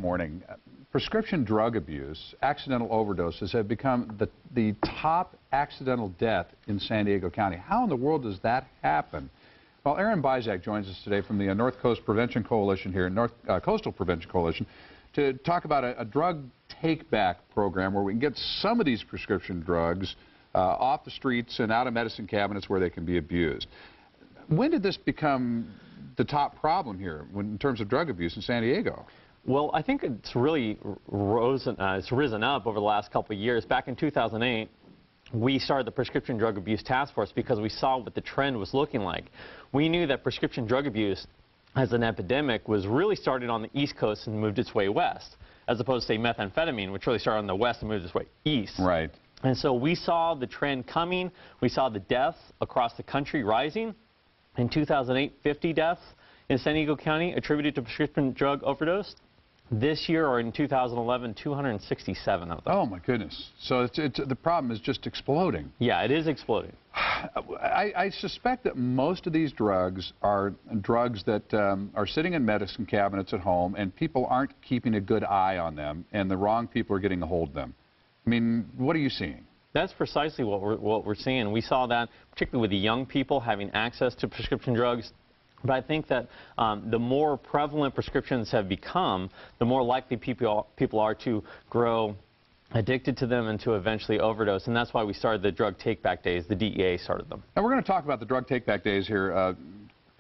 morning. Prescription drug abuse, accidental overdoses have become the top accidental death in San Diego County. How in the world does that happen? Well, Aaron Bizak joins us today from the North Coast Prevention Coalition here, Coastal Prevention Coalition, to talk about a drug take-back program where we can get some of these prescription drugs off the streets and out of medicine cabinets where they can be abused. When did this become the top problem here in terms of drug abuse in San Diego? Well, I think it's really risen up over the last couple of years. Back in 2008, we started the Prescription Drug Abuse Task Force because we saw what the trend was looking like. We knew that prescription drug abuse as an epidemic was really started on the East Coast and moved its way west, as opposed to, say, methamphetamine, which really started on the west and moved its way east. Right. And so we saw the trend coming. We saw the deaths across the country rising. In 2008, 50 deaths in San Diego County attributed to prescription drug overdose. This year, or in 2011, 267 of them. Oh, my goodness. So the problem is just exploding. Yeah, it is exploding. I suspect that most of these drugs are drugs that are sitting in medicine cabinets at home, and people aren't keeping a good eye on them, and the wrong people are getting a hold of them. I mean, what are you seeing? That's precisely what we're seeing. We saw that particularly with the young people having access to prescription drugs. But I think that the more prevalent prescriptions have become, the more likely people are to grow addicted to them and to eventually overdose. And that's why we started the Drug Take-Back Days. The DEA started them. Now, we're going to talk about the Drug Take-Back Days here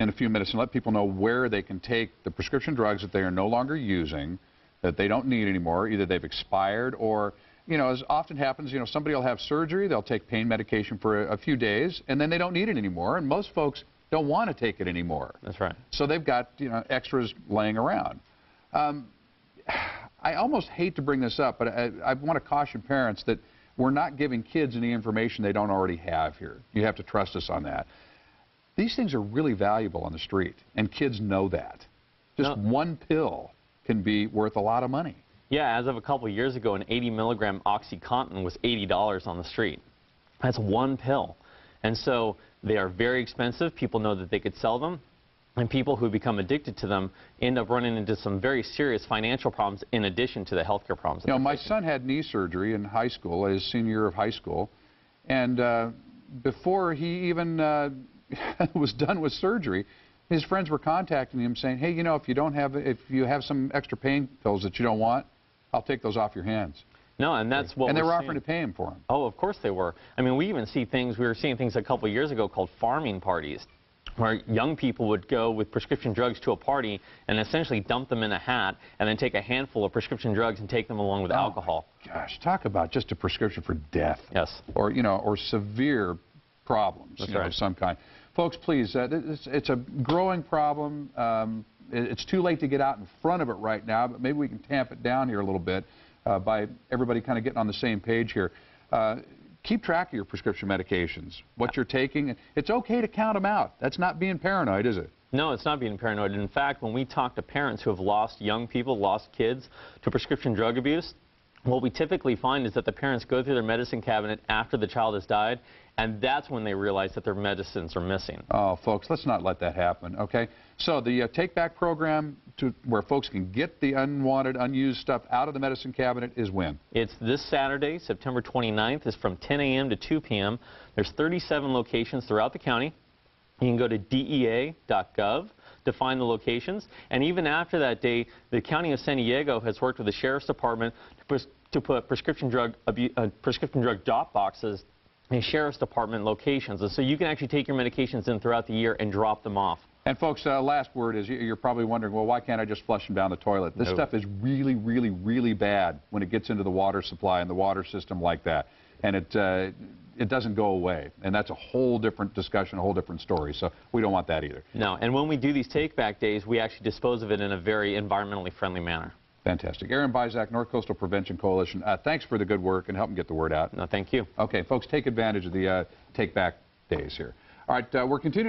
in a few minutes and let people know where they can take the prescription drugs that they are no longer using, that they don't need anymore. Either they've expired or, you know, as often happens, you know, somebody will have surgery, they'll take pain medication for a few days, and then they don't need it anymore. And most folks don't want to take it anymore. That's right. So they've got, you know, extras laying around. I almost hate to bring this up, but I want to caution parents that we're not giving kids any information they don't already have here. You have to trust us on that. These things are really valuable on the street, and kids know that. Just one pill can be worth a lot of money. Yeah, as of a couple of years ago, an 80-milligram OxyContin was $80 on the street. That's one pill. And so they are very expensive. People know that they could sell them. And people who become addicted to them end up running into some very serious financial problems in addition to the healthcare problems. You know, my son had knee surgery in high school, his senior year of high school. And before he even was done with surgery, his friends were contacting him saying, hey, you know, if you have some extra pain pills that you don't want, I'll take those off your hands. No, and that's what. And they were offering to pay him for them. Oh, of course they were. I mean, we even see things. We were seeing things a couple of years ago called farming parties, where young people would go with prescription drugs to a party and essentially dump them in a hat, and then take a handful of prescription drugs and take them along with alcohol. Gosh, talk about just a prescription for death. Yes. Or or severe problems of some kind. Folks, please, it's a growing problem. It's too late to get out in front of it right now, but maybe we can tamp it down here a little bit. By everybody kind of getting on the same page here. Keep track of your prescription medications, what you're taking. It's okay to count them out. That's not being paranoid, is it? No, it's not being paranoid. In fact, when we talk to parents who have lost young people, lost kids to prescription drug abuse, what we typically find is that the parents go through their medicine cabinet after the child has died, and that's when they realize that their medicines are missing. Oh, folks, let's not let that happen, okay? So the Take-Back program where folks can get the unwanted, unused stuff out of the medicine cabinet is when? It's this Saturday, September 29th. It's from 10 a.m. to 2 p.m. There's 37 locations throughout the county. You can go to DEA.gov to find the locations. And even after that day, the County of San Diego has worked with the Sheriff's Department to put prescription drug drop boxes in Sheriff's Department locations. And so you can actually take your medications in throughout the year and drop them off. And folks, last word is you're probably wondering, well, why can't I just flush them down the toilet? This stuff is really, really, really bad when it gets into the water supply and the water system like that. And it doesn't go away. And that's a whole different discussion, a whole different story. So we don't want that either. No, and when we do these take-back days, we actually dispose of it in a very environmentally friendly manner. Fantastic. Aaron Bizak, North Coastal Prevention Coalition. Thanks for the good work and helping get the word out. No, thank you. Okay, folks, take advantage of the take-back days here. All right, we're continuing.